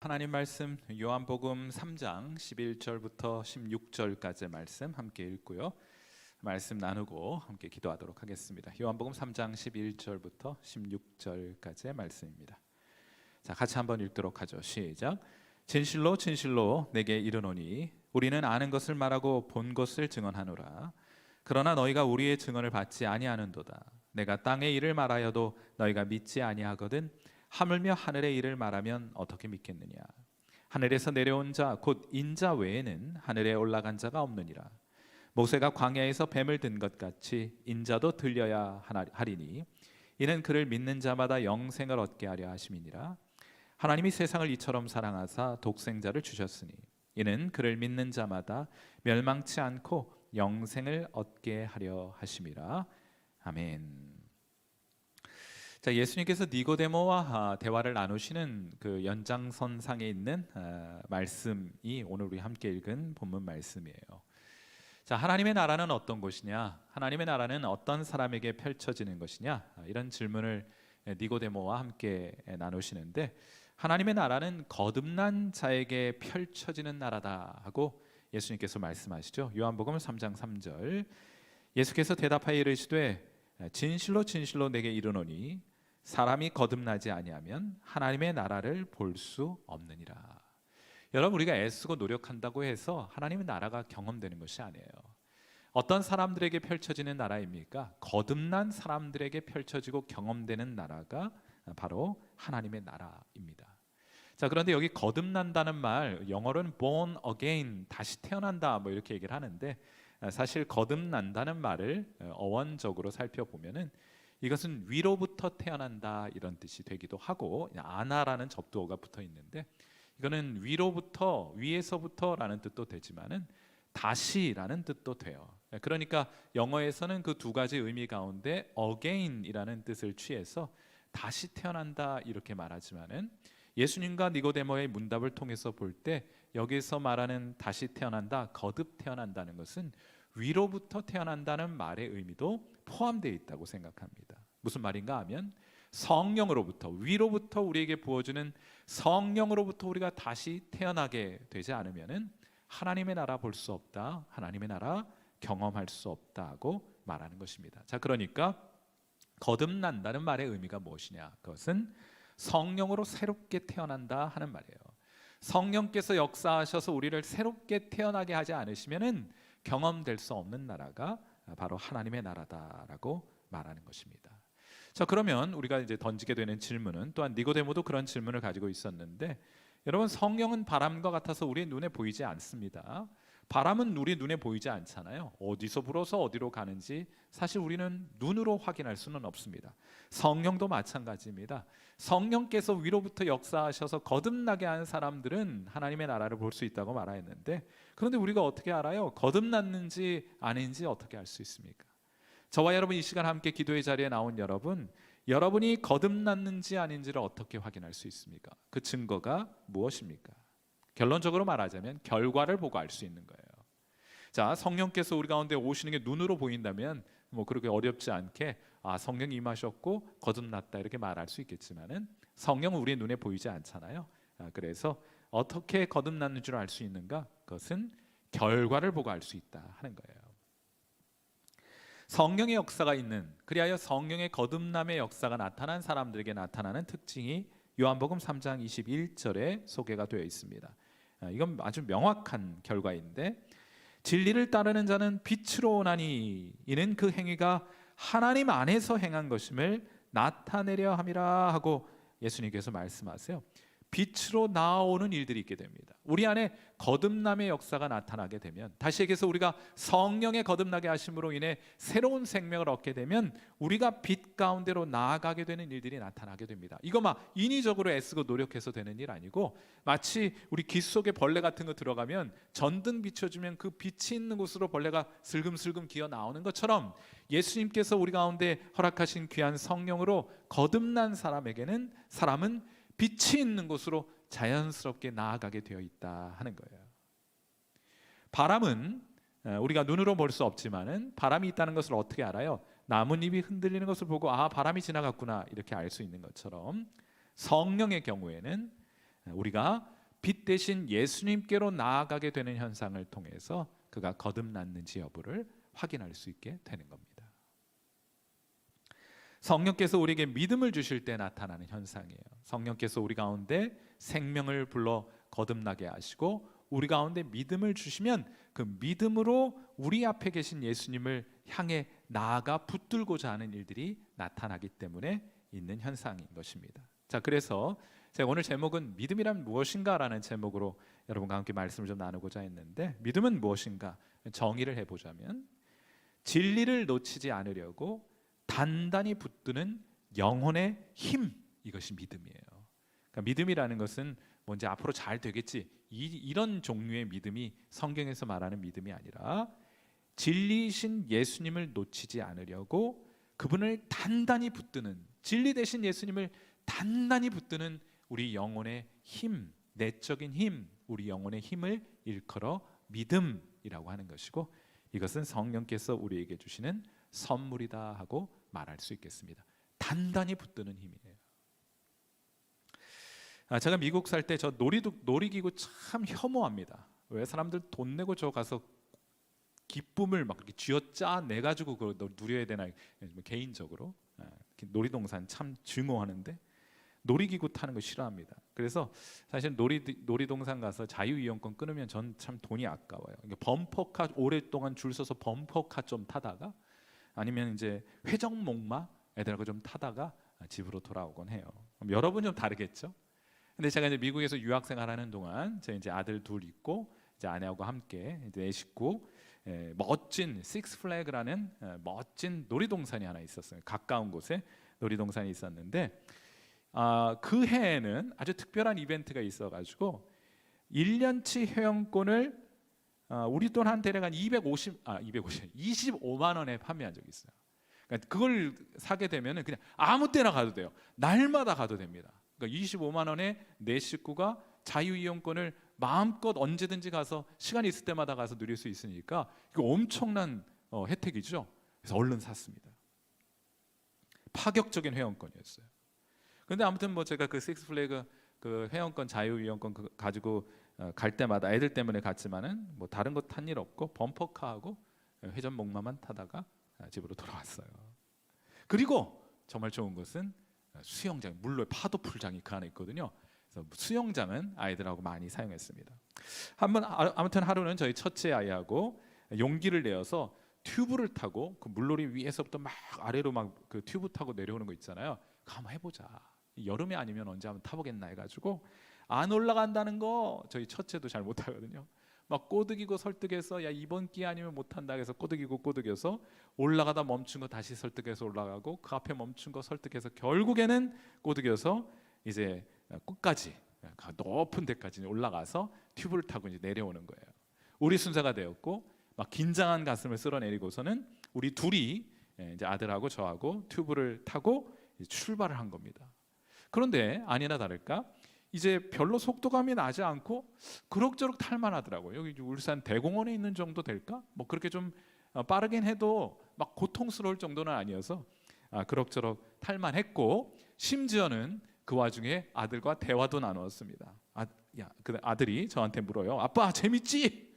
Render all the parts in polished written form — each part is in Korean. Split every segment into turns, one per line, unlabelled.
하나님 말씀 요한복음 3장 11절부터 16절까지의 말씀 함께 읽고요. 말씀 나누고 함께 기도하도록 하겠습니다. 요한복음 3장 11절부터 16절까지의 말씀입니다. 자, 같이 한번 읽도록 하죠. 시작. 진실로 진실로 내게 이르노니 우리는 아는 것을 말하고 본 것을 증언하노라. 그러나 너희가 우리의 증언을 받지 아니하는도다. 내가 땅의 일을 말하여도 너희가 믿지 아니하거든 하물며 하늘의 일을 말하면 어떻게 믿겠느냐. 하늘에서 내려온 자 곧 인자 외에는 하늘에 올라간 자가 없느니라. 모세가 광야에서 뱀을 든 것 같이 인자도 들려야 하리니 이는 그를 믿는 자마다 영생을 얻게 하려 하심이니라. 하나님이 세상을 이처럼 사랑하사 독생자를 주셨으니 이는 그를 믿는 자마다 멸망치 않고 영생을 얻게 하려 하심이라. 아멘. 자, 예수님께서 니고데모와 대화를 나누시는 그 연장선상에 있는 말씀이 오늘 우리 함께 읽은 본문 말씀이에요. 자, 하나님의 나라는 어떤 곳이냐? 하나님의 나라는 어떤 사람에게 펼쳐지는 것이냐? 이런 질문을 니고데모와 함께 나누시는데, 하나님의 나라는 거듭난 자에게 펼쳐지는 나라다 하고 예수님께서 말씀하시죠. 요한복음 3장 3절. 예수께서 대답하여 이르시되 진실로 진실로 내게 이르노니 사람이 거듭나지 아니하면 하나님의 나라를 볼 수 없느니라. 여러분, 우리가 애쓰고 노력한다고 해서 하나님의 나라가 경험되는 것이 아니에요. 어떤 사람들에게 펼쳐지는 나라입니까? 거듭난 사람들에게 펼쳐지고 경험되는 나라가 바로 하나님의 나라입니다. 자, 그런데 여기 거듭난다는 말, 영어로는 born again, 다시 태어난다 뭐 이렇게 얘기를 하는데, 사실 거듭난다는 말을 어원적으로 살펴보면은 이것은 위로부터 태어난다 이런 뜻이 되기도 하고, 아나라는 접두어가 붙어 있는데 이거는 위로부터, 위에서부터라는 뜻도 되지만은 다시라는 뜻도 돼요. 그러니까 영어에서는 그 두 가지 의미 가운데 again이라는 뜻을 취해서 다시 태어난다 이렇게 말하지만은 예수님과 니고데모의 문답을 통해서 볼 때 여기서 말하는 다시 태어난다, 거듭 태어난다는 것은 위로부터 태어난다는 말의 의미도 포함되어 있다고 생각합니다. 무슨 말인가 하면 성령으로부터, 위로부터 우리에게 부어주는 성령으로부터 우리가 다시 태어나게 되지 않으면은 하나님의 나라 볼 수 없다, 하나님의 나라 경험할 수 없다고 말하는 것입니다. 자, 그러니까 거듭난다는 말의 의미가 무엇이냐? 그것은 성령으로 새롭게 태어난다 하는 말이에요. 성령께서 역사하셔서 우리를 새롭게 태어나게 하지 않으시면은 경험될 수 없는 나라가 바로 하나님의 나라다라고 말하는 것입니다. 자, 그러면 우리가 이제 던지게 되는 질문은, 또한 니고데모도 그런 질문을 가지고 있었는데, 여러분, 성령은 바람과 같아서 우리 눈에 보이지 않습니다. 바람은 우리 눈에 보이지 않잖아요. 어디서 불어서 어디로 가는지 사실 우리는 눈으로 확인할 수는 없습니다. 성령도 마찬가지입니다. 성령께서 위로부터 역사하셔서 거듭나게 한 사람들은 하나님의 나라를 볼 수 있다고 말하였는데, 그런데 우리가 어떻게 알아요? 거듭났는지 아닌지 어떻게 알 수 있습니까? 저와 여러분, 이 시간 함께 기도의 자리에 나온 여러분, 여러분이 거듭났는지 아닌지를 어떻게 확인할 수 있습니까? 그 증거가 무엇입니까? 결론적으로 말하자면 결과를 보고 알 수 있는 거예요. 자, 성령께서 우리 가운데 오시는 게 눈으로 보인다면 뭐 그렇게 어렵지 않게 성령이 임하셨고 거듭났다 이렇게 말할 수 있겠지만은 성령은 우리의 눈에 보이지 않잖아요. 그래서 어떻게 거듭났는 줄 알 수 있는가? 그것은 결과를 보고 알 수 있다 하는 거예요. 성령의 역사가 있는, 그리하여 성령의 거듭남의 역사가 나타난 사람들에게 나타나는 특징이 요한복음 3장 21절에 소개가 되어 있습니다. 이건 아주 명확한 결과인데, 진리를 따르는 자는 빛으로 오나니 이는 그 행위가 하나님 안에서 행한 것임을 나타내려 함이라 하고 예수님께서 말씀하세요. 빛으로 나오는 일들이 있게 됩니다. 우리 안에 거듭남의 역사가 나타나게 되면, 다시 얘기해서 우리가 성령의 거듭나게 하심으로 인해 새로운 생명을 얻게 되면 우리가 빛 가운데로 나아가게 되는 일들이 나타나게 됩니다. 이거 막 인위적으로 애쓰고 노력해서 되는 일 아니고, 마치 우리 귀 속에 벌레 같은 거 들어가면 전등 비춰주면 그 빛이 있는 곳으로 벌레가 슬금슬금 기어 나오는 것처럼, 예수님께서 우리 가운데 허락하신 귀한 성령으로 거듭난 사람은 빛이 있는 곳으로 자연스럽게 나아가게 되어 있다 하는 거예요. 바람은 우리가 눈으로 볼 수 없지만은 바람이 있다는 것을 어떻게 알아요? 나뭇잎이 흔들리는 것을 보고 바람이 지나갔구나 이렇게 알 수 있는 것처럼, 성령의 경우에는 우리가 빛 대신 예수님께로 나아가게 되는 현상을 통해서 그가 거듭났는지 여부를 확인할 수 있게 되는 겁니다. 성령께서 우리에게 믿음을 주실 때 나타나는 현상이에요. 성령께서 우리 가운데 생명을 불러 거듭나게 하시고 우리 가운데 믿음을 주시면 그 믿음으로 우리 앞에 계신 예수님을 향해 나아가 붙들고자 하는 일들이 나타나기 때문에 있는 현상인 것입니다. 자, 그래서 제가 오늘 제목은 믿음이란 무엇인가라는 제목으로 여러분과 함께 말씀을 좀 나누고자 했는데, 믿음은 무엇인가 정의를 해보자면 진리를 놓치지 않으려고 단단히 붙드는 영혼의 힘, 이것이 믿음이에요. 그러니까 믿음이라는 것은 뭔지 앞으로 잘 되겠지, 이런 종류의 믿음이 성경에서 말하는 믿음이 아니라 진리이신 예수님을 놓치지 않으려고 그분을 단단히 붙드는, 진리 대신 예수님을 단단히 붙드는 우리 영혼의 힘, 내적인 힘, 우리 영혼의 힘을 일컬어 믿음이라고 하는 것이고, 이것은 성령께서 우리에게 주시는 선물이다 하고 말할 수 있겠습니다. 단단히 붙드는 힘이에요. 제가 미국 살 때 저 놀이기구 참 혐오합니다. 왜? 사람들 돈 내고 저 가서 기쁨을 막 이렇게 쥐어짜 내 가지고 그걸 누려야 되나, 개인적으로 놀이동산 참 증오하는데 놀이기구 타는 거 싫어합니다. 그래서 사실 놀이동산 가서 자유이용권 끊으면 전 참 돈이 아까워요. 범퍼카 오랫동안 줄 서서 범퍼카 좀 타다가, 아니면 이제 회전목마 애들하고 좀 타다가 집으로 돌아오곤 해요. 그럼 여러분 좀 다르겠죠? 근데 제가 이제 미국에서 유학생활하는 동안 제 이제 아들 둘 있고 이제 아내하고 함께 이제 내 식구 멋진 식스플래그라는 멋진 놀이동산이 하나 있었어요. 가까운 곳에 놀이동산이 있었는데 그 해에는 아주 특별한 이벤트가 있어가지고 1년치 회원권을 우리 돈 한 대략 한 25만 원에 판매한 적이 있어요. 그러니까 그걸 사게 되면은 그냥 아무 때나 가도 돼요. 날마다 가도 됩니다. 그러니까 25만 원에 내 식구가 자유이용권을 마음껏 언제든지 가서 시간 있을 때마다 가서 누릴 수 있으니까 이거 엄청난 혜택이죠. 그래서 얼른 샀습니다. 파격적인 회원권이었어요. 그런데 아무튼 뭐 제가 그 식스플래그 그 회원권 자유이용권 가지고 갈 때마다 애들 때문에 갔지만은 뭐 다른 거 탄 일 없고 범퍼카하고 회전목마만 타다가 집으로 돌아왔어요. 그리고 정말 좋은 것은 수영장, 물로 파도 풀장이 그 안에 있거든요. 그래서 수영장은 아이들하고 많이 사용했습니다. 아무튼 하루는 저희 첫째 아이하고 용기를 내어서 튜브를 타고 그 물놀이 위에서부터 막 아래로 막 그 튜브 타고 내려오는 거 있잖아요. 그거 한번 해보자. 여름에 아니면 언제 한번 타보겠나 해가지고 안 올라간다는 거 저희 첫째도 잘 못하거든요. 막 꼬드기고 설득해서 야 이번 기회 아니면 못한다 해서 꼬드겨서 올라가다 멈춘 거 다시 설득해서 올라가고 그 앞에 멈춘 거 설득해서 결국에는 꼬드겨서 이제 끝까지 높은 데까지 올라가서 튜브를 타고 이제 내려오는 거예요. 우리 순서가 되었고 막 긴장한 가슴을 쓸어내리고서는 우리 둘이 이제 아들하고 저하고 튜브를 타고 출발을 한 겁니다. 그런데 아니나 다를까 이제 별로 속도감이 나지 않고 그럭저럭 탈만하더라고요. 여기 울산 대공원에 있는 정도 될까? 뭐 그렇게 좀 빠르긴 해도 막 고통스러울 정도는 아니어서 그럭저럭 탈만했고, 심지어는 그 와중에 아들과 대화도 나누었습니다. 그 아들이 저한테 물어요. 아빠 재밌지?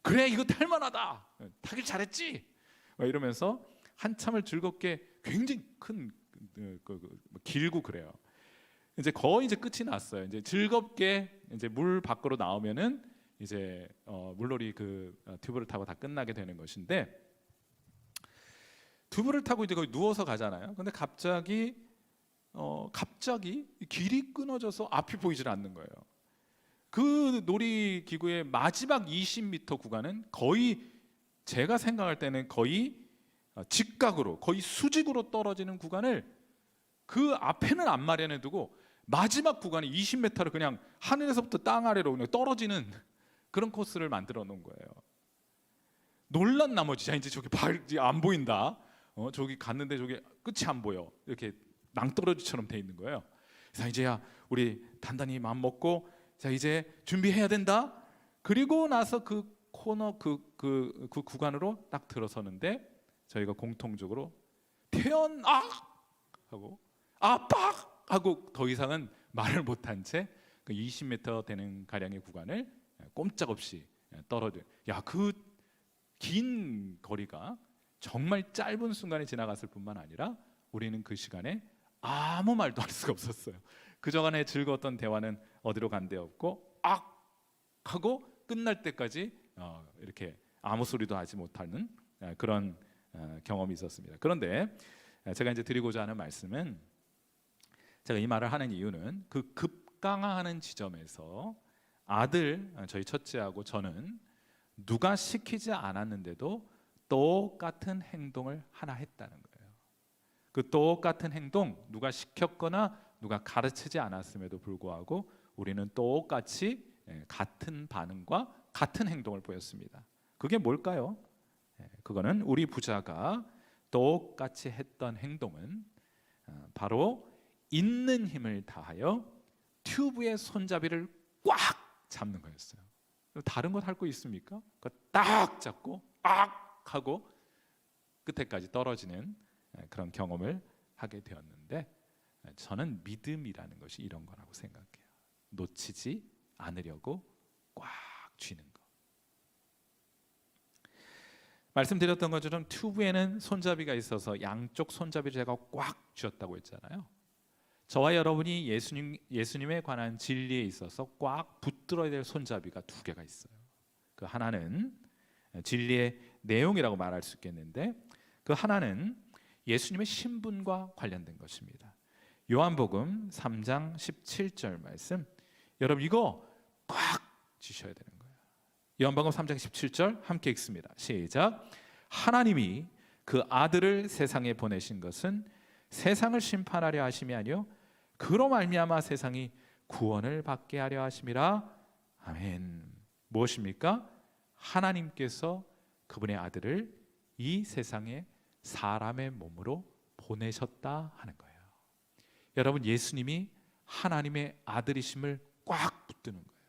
그래 이거 탈만하다. 타길 잘했지? 이러면서 한참을 즐겁게 굉장히 큰 길고 그래요. 이제 거의 이제 끝이 났어요. 이제 즐겁게 이제 물 밖으로 나오면은 이제 물놀이 그 튜브를 타고 다 끝나게 되는 것인데, 튜브를 타고 이제 거기 누워서 가잖아요. 근데 갑자기 길이 끊어져서 앞이 보이질 않는 거예요. 그 놀이기구의 마지막 20m 구간은 거의 제가 생각할 때는 거의 직각으로 거의 수직으로 떨어지는 구간을 그 앞에는 안 마련해 두고 마지막 구간이 20m를 그냥 하늘에서부터 땅 아래로 그냥 떨어지는 그런 코스를 만들어 놓은 거예요. 놀란 나머지 자 이제 저기 안 보인다. 저기 갔는데 저기 끝이 안 보여. 이렇게 낭떠러지처럼 돼 있는 거예요. 그래서 이제야 우리 단단히 마음 먹고 자 이제 준비해야 된다. 그리고 나서 그 코너 그 구간으로 딱 들어서는데 저희가 공통적으로 태연악 하고 아빡 하고 더 이상은 말을 못한 채 그 20m 되는 가량의 구간을 꼼짝없이 떨어져. 야, 그 긴 거리가 정말 짧은 순간에 지나갔을 뿐만 아니라 우리는 그 시간에 아무 말도 할 수가 없었어요. 그저간에 즐거웠던 대화는 어디로 간 데 없고 악 하고 끝날 때까지 이렇게 아무 소리도 하지 못하는 그런 경험이 있었습니다. 그런데 제가 이제 드리고자 하는 말씀은, 제가 이 말을 하는 이유는 그 급강하는 지점에서 저희 첫째하고 저는 누가 시키지 않았는데도 똑같은 행동을 하나 했다는 거예요. 그 똑같은 행동, 누가 시켰거나 누가 가르치지 않았음에도 불구하고 우리는 똑같이 같은 반응과 같은 행동을 보였습니다. 그게 뭘까요? 그거는 우리 부자가 똑같이 했던 행동은 바로 있는 힘을 다하여 튜브의 손잡이를 꽉 잡는 거였어요. 다른 것 할 거 있습니까? 딱 잡고 악 하고 끝에까지 떨어지는 그런 경험을 하게 되었는데, 저는 믿음이라는 것이 이런 거라고 생각해요. 놓치지 않으려고 꽉 쥐는 거. 말씀드렸던 것처럼 튜브에는 손잡이가 있어서 양쪽 손잡이를 제가 꽉 쥐었다고 했잖아요. 저와 여러분이 예수님에 관한 진리에 있어서 꽉 붙들어야 될 손잡이가 두 개가 있어요. 그 하나는 진리의 내용이라고 말할 수 있겠는데, 그 하나는 예수님의 신분과 관련된 것입니다. 요한복음 3장 17절 말씀, 여러분 이거 꽉 쥐셔야 되는 거예요. 요한복음 3장 17절 함께 읽습니다. 시작. 하나님이 그 아들을 세상에 보내신 것은 세상을 심판하려 하심이 아니요 그로 말미암아 세상이 구원을 받게 하려 하심이라. 아멘. 무엇입니까? 하나님께서 그분의 아들을 이 세상에 사람의 몸으로 보내셨다 하는 거예요. 여러분, 예수님이 하나님의 아들이심을 꽉 붙드는 거예요.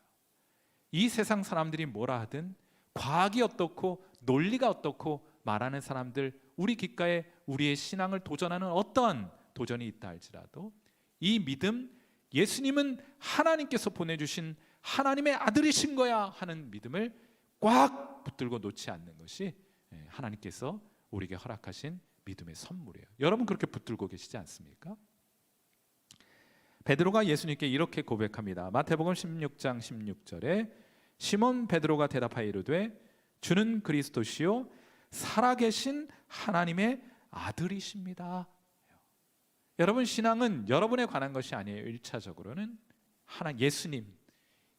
이 세상 사람들이 뭐라 하든, 과학이 어떻고 논리가 어떻고 말하는 사람들, 우리 귓가에 우리의 신앙을 도전하는 어떤 도전이 있다 할지라도 이 믿음, 예수님은 하나님께서 보내주신 하나님의 아들이신 거야 하는 믿음을 꽉 붙들고 놓지 않는 것이 하나님께서 우리에게 허락하신 믿음의 선물이에요. 여러분 그렇게 붙들고 계시지 않습니까? 베드로가 예수님께 이렇게 고백합니다. 마태복음 16장 16절에 시몬 베드로가 대답하여 이르되 주는 그리스도시요 살아계신 하나님의 아들이십니다. 여러분, 신앙은 여러분에 관한 것이 아니에요. 1차적으로는 예수님,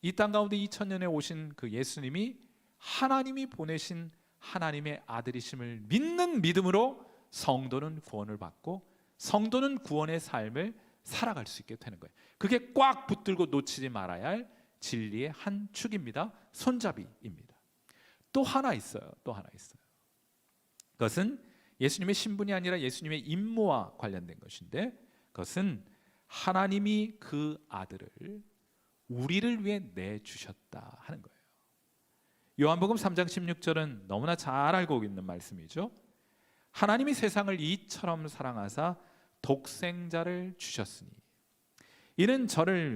이 땅 가운데 2000년에 오신 그 예수님이 하나님이 보내신 하나님의 아들이심을 믿는 믿음으로 성도는 구원을 받고 성도는 구원의 삶을 살아갈 수 있게 되는 거예요. 그게 꽉 붙들고 놓치지 말아야 할 진리의 한 축입니다. 손잡이입니다. 또 하나 있어요. 그것은 예수님의 신분이 아니라 예수님의 임무와 관련된 것인데, 그것은 하나님이 그 아들을 우리를 위해 내주셨다 하는 거예요. 요한복음 3장 16절은 너무나 잘 알고 있는 말씀이죠. 하나님이 세상을 이처럼 사랑하사 독생자를 주셨으니 이는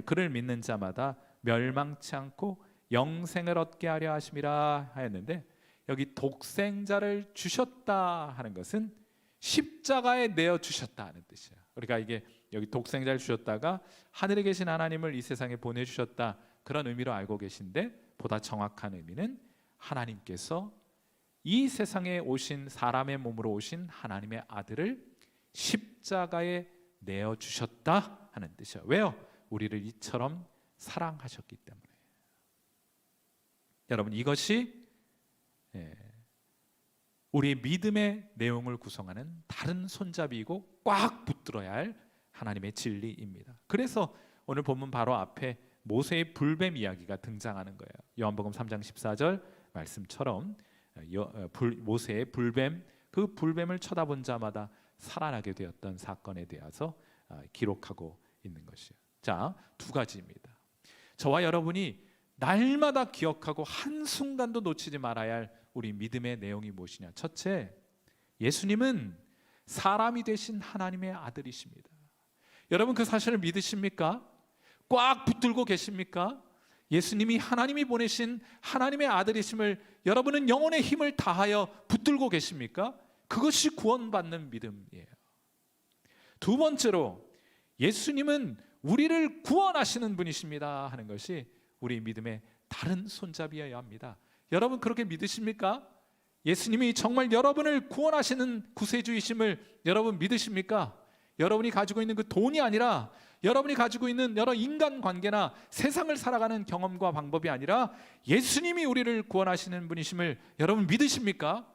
그를 믿는 자마다 멸망치 않고 영생을 얻게 하려 하심이라 하였는데, 여기 독생자를 주셨다 하는 것은 십자가에 내어 주셨다 하는 뜻이에요. 그러니까 이게 여기 독생자를 주셨다가 하늘에 계신 하나님을 이 세상에 보내주셨다, 그런 의미로 알고 계신데, 보다 정확한 의미는 하나님께서 이 세상에 오신, 사람의 몸으로 오신 하나님의 아들을 십자가에 내어 주셨다 하는 뜻이에요. 왜요? 우리를 이처럼 사랑하셨기 때문에. 여러분, 이것이 우리의 믿음의 내용을 구성하는 다른 손잡이이고 꽉 붙들어야 할 하나님의 진리입니다. 그래서 오늘 본문 바로 앞에 모세의 불뱀 이야기가 등장하는 거예요. 요한복음 3장 14절 말씀처럼 모세의 불뱀, 그 불뱀을 쳐다본 자마다 살아나게 되었던 사건에 대해서 기록하고 있는 것이에요. 자, 두 가지입니다. 저와 여러분이 날마다 기억하고 한순간도 놓치지 말아야 할 우리 믿음의 내용이 무엇이냐? 첫째, 예수님은 사람이 되신 하나님의 아들이십니다. 여러분 그 사실을 믿으십니까? 꽉 붙들고 계십니까? 예수님이 하나님이 보내신 하나님의 아들이심을 여러분은 영혼의 힘을 다하여 붙들고 계십니까? 그것이 구원받는 믿음이에요. 두 번째로 예수님은 우리를 구원하시는 분이십니다 하는 것이 우리 믿음의 다른 손잡이여야 합니다. 여러분 그렇게 믿으십니까? 예수님이 정말 여러분을 구원하시는 구세주이심을 여러분 믿으십니까? 여러분이 가지고 있는 그 돈이 아니라, 여러분이 가지고 있는 여러 인간관계나 세상을 살아가는 경험과 방법이 아니라 예수님이 우리를 구원하시는 분이심을 여러분 믿으십니까?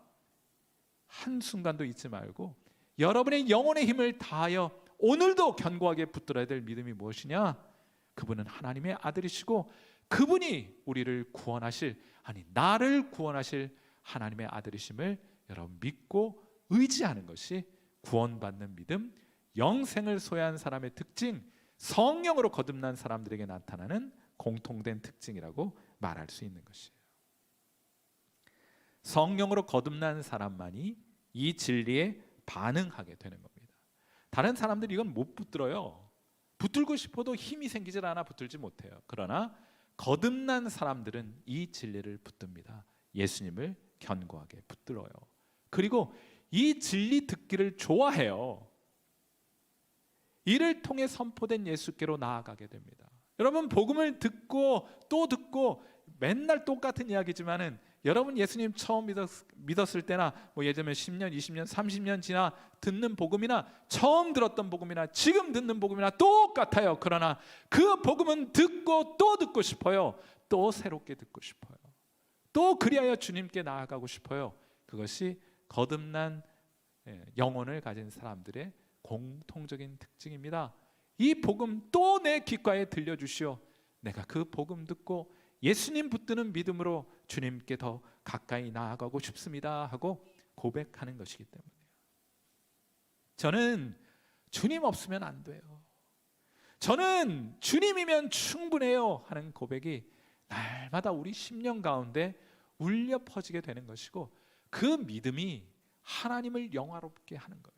한순간도 잊지 말고 여러분의 영혼의 힘을 다하여 오늘도 견고하게 붙들어야 될 믿음이 무엇이냐? 그분은 하나님의 아들이시고 그분이 우리를 구원하실, 아니 나를 구원하실 하나님의 아들이심을 여러분 믿고 의지하는 것이 구원받는 믿음, 영생을 소유한 사람의 특징, 성령으로 거듭난 사람들에게 나타나는 공통된 특징이라고 말할 수 있는 것이에요. 성령으로 거듭난 사람만이 이 진리에 반응하게 되는 겁니다. 다른 사람들이 이건 못 붙들어요. 붙들고 싶어도 힘이 생기질 않아 붙들지 못해요. 그러나 거듭난 사람들은 이 진리를 붙듭니다. 예수님을 견고하게 붙들어요. 그리고 이 진리 듣기를 좋아해요. 이를 통해 선포된 예수께로 나아가게 됩니다. 여러분 복음을 듣고 또 듣고 맨날 똑같은 이야기지만은 여러분 예수님 처음 믿었을 때나 예를 들면 10년, 20년, 30년 지나 듣는 복음이나 처음 들었던 복음이나 지금 듣는 복음이나 똑같아요. 그러나 그 복음은 듣고 또 듣고 싶어요. 또 새롭게 듣고 싶어요. 또 그리하여 주님께 나아가고 싶어요. 그것이 거듭난 영혼을 가진 사람들의 공통적인 특징입니다. 이 복음 또 내 귓가에 들려주시오. 내가 그 복음 듣고 예수님 붙드는 믿음으로 주님께 더 가까이 나아가고 싶습니다 하고 고백하는 것이기 때문이에요. 저는 주님 없으면 안 돼요. 저는 주님이면 충분해요 하는 고백이 날마다 우리 심령 가운데 울려 퍼지게 되는 것이고, 그 믿음이 하나님을 영화롭게 하는 거예요.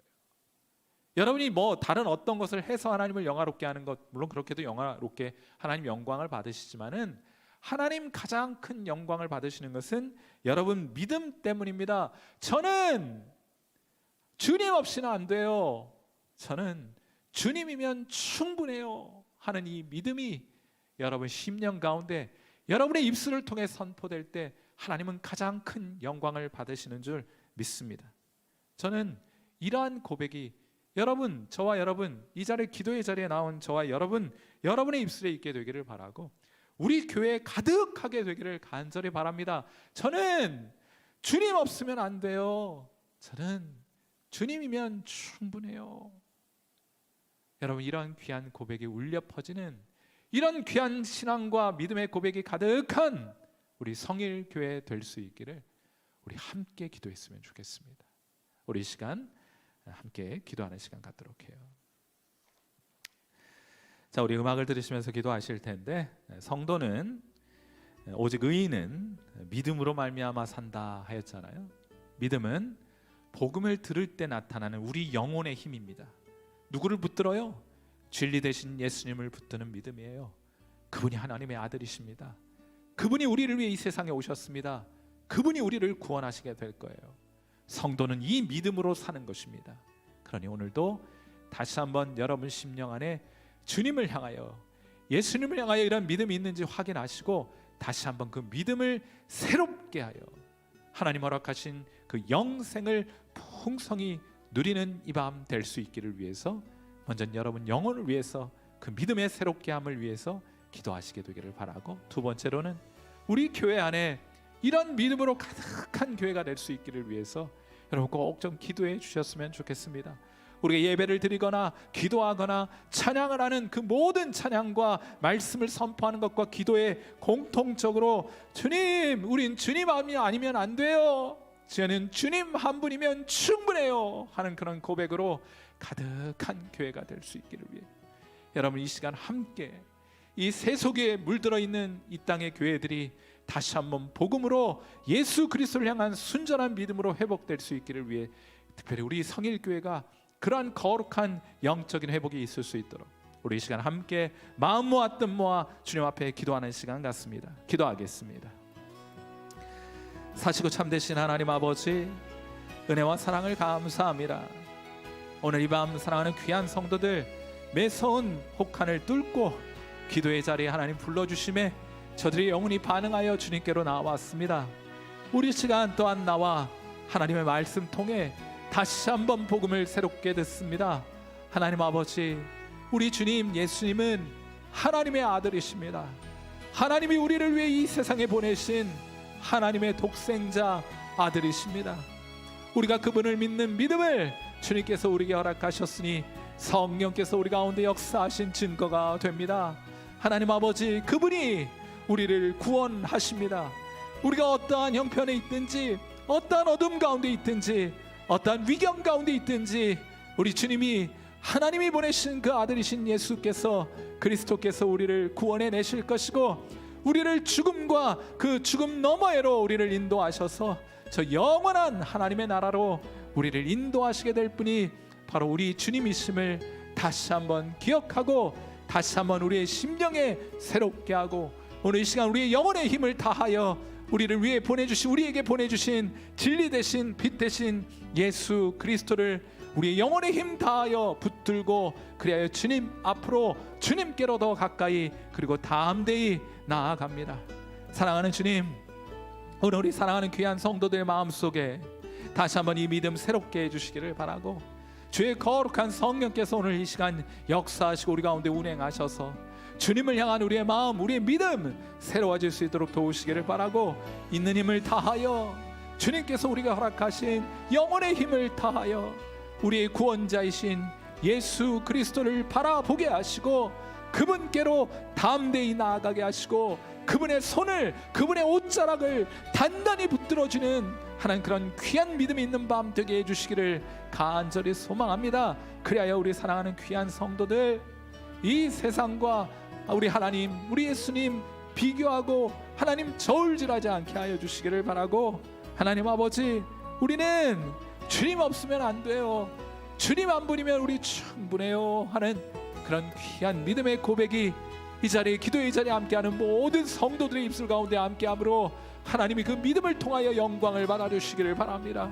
여러분이 다른 어떤 것을 해서 하나님을 영화롭게 하는 것, 물론 그렇게도 영화롭게 하나님 영광을 받으시지만은 하나님 가장 큰 영광을 받으시는 것은 여러분 믿음 때문입니다. 저는 주님 없이는 안 돼요. 저는 주님이면 충분해요 하는 이 믿음이 여러분 심령 가운데 여러분의 입술을 통해 선포될 때 하나님은 가장 큰 영광을 받으시는 줄 믿습니다. 저는 이러한 고백이 여러분, 저와 여러분, 이 자리에 기도의 자리에 나온 저와 여러분의 입술에 있게 되기를 바라고 우리 교회에 가득하게 되기를 간절히 바랍니다. 저는 주님 없으면 안 돼요. 저는 주님이면 충분해요. 여러분 이런 귀한 고백이 울려 퍼지는, 이런 귀한 신앙과 믿음의 고백이 가득한 우리 성일교회 될 수 있기를 우리 함께 기도했으면 좋겠습니다. 우리 시간 함께 기도하는 시간 갖도록 해요. 자, 우리 음악을 들으시면서 기도하실 텐데, 성도는 오직 의인은 믿음으로 말미암아 산다 하였잖아요. 믿음은 복음을 들을 때 나타나는 우리 영혼의 힘입니다. 누구를 붙들어요? 진리 되신 예수님을 붙드는 믿음이에요. 그분이 하나님의 아들이십니다. 그분이 우리를 위해 이 세상에 오셨습니다. 그분이 우리를 구원하시게 될 거예요. 성도는 이 믿음으로 사는 것입니다. 그러니 오늘도 다시 한번 여러분 심령 안에 주님을 향하여, 예수님을 향하여 이런 믿음이 있는지 확인하시고 다시 한번 그 믿음을 새롭게 하여 하나님 허락하신 그 영생을 풍성히 누리는 이 밤 될 수 있기를 위해서, 먼저 여러분 영혼을 위해서 그 믿음의 새롭게 함을 위해서 기도하시게 되기를 바라고, 두 번째로는 우리 교회 안에 이런 믿음으로 가득한 교회가 될 수 있기를 위해서 여러분 꼭 좀 기도해 주셨으면 좋겠습니다. 우리가 예배를 드리거나 기도하거나 찬양을 하는 그 모든 찬양과 말씀을 선포하는 것과 기도에 공통적으로 주님, 우린 주님 아니면 안 돼요. 저는 주님 한 분이면 충분해요 하는 그런 고백으로 가득한 교회가 될 수 있기를 위해 여러분 이 시간 함께 이 세속에 물들어 있는 이 땅의 교회들이 다시 한번 복음으로 예수 그리스도를 향한 순전한 믿음으로 회복될 수 있기를 위해 특별히 우리 성일교회가 그러한 거룩한 영적인 회복이 있을 수 있도록 우리 이 시간 함께 마음 모아 뜻 모아 주님 앞에 기도하는 시간 같습니다. 기도하겠습니다. 사시고 참되신 하나님 아버지, 은혜와 사랑을 감사합니다. 오늘 이 밤 사랑하는 귀한 성도들 매서운 혹한을 뚫고 기도의 자리에 하나님 불러주심에 저들이 영원히 반응하여 주님께로 나왔습니다. 우리 시간 또한 나와 하나님의 말씀 통해 다시 한번 복음을 새롭게 듣습니다. 하나님 아버지, 우리 주님 예수님은 하나님의 아들이십니다. 하나님이 우리를 위해 이 세상에 보내신 하나님의 독생자 아들이십니다. 우리가 그분을 믿는 믿음을 주님께서 우리에게 허락하셨으니 성령께서 우리 가운데 역사하신 증거가 됩니다. 하나님 아버지, 그분이 우리를 구원하십니다. 우리가 어떠한 형편에 있든지, 어떠한 어둠 가운데 있든지, 어떠한 위경 가운데 있든지, 우리 주님이 하나님이 보내신 그 아들이신 예수께서, 그리스도께서 우리를 구원해 내실 것이고, 우리를 죽음과 그 죽음 너머에로 우리를 인도하셔서 저 영원한 하나님의 나라로 우리를 인도하시게 될 분이 바로 우리 주님이심을 다시 한번 기억하고, 다시 한번 우리의 심령에 새롭게 하고, 오늘 이 시간 우리의 영혼의 힘을 다하여 우리를 위해 보내주신, 우리에게 보내주신 진리 대신 빛 대신 예수 그리스도를 우리의 영혼의 힘 다하여 붙들고, 그리하여 주님 앞으로 주님께로 더 가까이, 그리고 담대히 나아갑니다. 사랑하는 주님, 오늘 우리 사랑하는 귀한 성도들의 마음속에 다시 한번 이 믿음 새롭게 해주시기를 바라고, 주의 거룩한 성령께서 오늘 이 시간 역사하시고 우리 가운데 운행하셔서 주님을 향한 우리의 마음, 우리의 믿음 새로워질 수 있도록 도우시기를 바라고, 있는 힘을 다하여 주님께서 우리가 허락하신 영혼의 힘을 다하여 우리의 구원자이신 예수 그리스도를 바라보게 하시고, 그분께로 담대히 나아가게 하시고, 그분의 손을, 그분의 옷자락을 단단히 붙들어주는 하나님 그런 귀한 믿음이 있는 밤 되게 해주시기를 간절히 소망합니다. 그리하여 우리 사랑하는 귀한 성도들, 이 세상과 우리 하나님, 우리 예수님 비교하고 하나님 저울질하지 않게 하여 주시기를 바라고, 하나님 아버지, 우리는 주님 없으면 안 돼요, 주님 한 분이면 우리 충분해요 하는 그런 귀한 믿음의 고백이 이 자리에, 기도의 자리에 함께하는 모든 성도들의 입술 가운데 함께함으로 하나님이 그 믿음을 통하여 영광을 받아주시기를 바랍니다.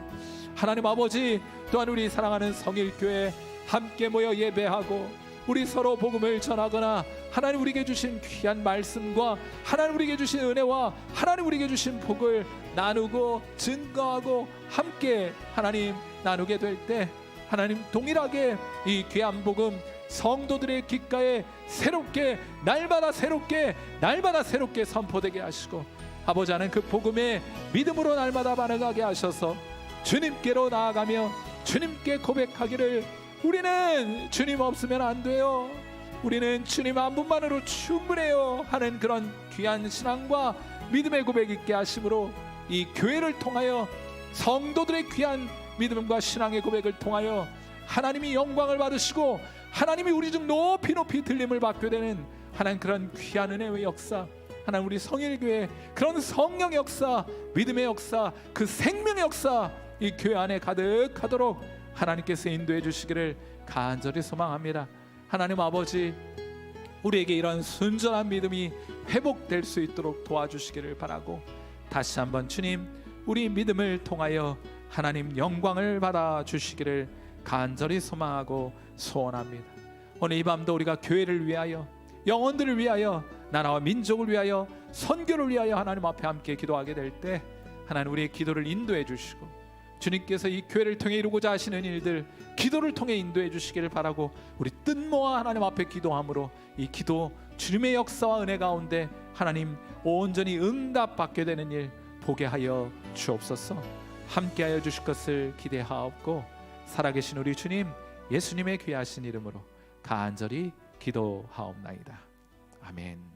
하나님 아버지, 또한 우리 사랑하는 성일교회 함께 모여 예배하고 우리 서로 복음을 전하거나, 하나님 우리에게 주신 귀한 말씀과 하나님 우리에게 주신 은혜와 하나님 우리에게 주신 복을 나누고 증거하고 함께 하나님 나누게 될 때, 하나님 동일하게 이 귀한 복음 성도들의 귓가에 새롭게, 날마다 새롭게, 날마다 새롭게 선포되게 하시고, 아버지 하는 그 복음에 믿음으로 날마다 반응하게 하셔서 주님께로 나아가며 주님께 고백하기를, 우리는 주님 없으면 안 돼요, 우리는 주님 한 분만으로 충분해요 하는 그런 귀한 신앙과 믿음의 고백 있게 하심으로, 이 교회를 통하여 성도들의 귀한 믿음과 신앙의 고백을 통하여 하나님이 영광을 받으시고 하나님이 우리 중 높이 높이 들림을 받게 되는 하나님 그런 귀한 은혜의 역사, 하나님 우리 성일교회 그런 성령 역사, 믿음의 역사, 그 생명의 역사 이 교회 안에 가득하도록 하나님께서 인도해 주시기를 간절히 소망합니다. 하나님 아버지, 우리에게 이런 순전한 믿음이 회복될 수 있도록 도와주시기를 바라고, 다시 한번 주님, 우리 믿음을 통하여 하나님 영광을 받아 주시기를 간절히 소망하고 소원합니다. 오늘 이 밤도 우리가 교회를 위하여, 영혼들을 위하여, 나라와 민족을 위하여, 선교를 위하여 하나님 앞에 함께 기도하게 될 때, 하나님 우리의 기도를 인도해 주시고, 주님께서 이 교회를 통해 이루고자 하시는 일들 기도를 통해 인도해 주시기를 바라고, 우리 뜻 모아 하나님 앞에 기도함으로 이 기도 주님의 역사와 은혜 가운데 하나님 온전히 응답받게 되는 일 보게 하여 주옵소서. 함께하여 주실 것을 기대하옵고, 살아계신 우리 주님 예수님의 귀하신 이름으로 간절히 기도하옵나이다. 아멘.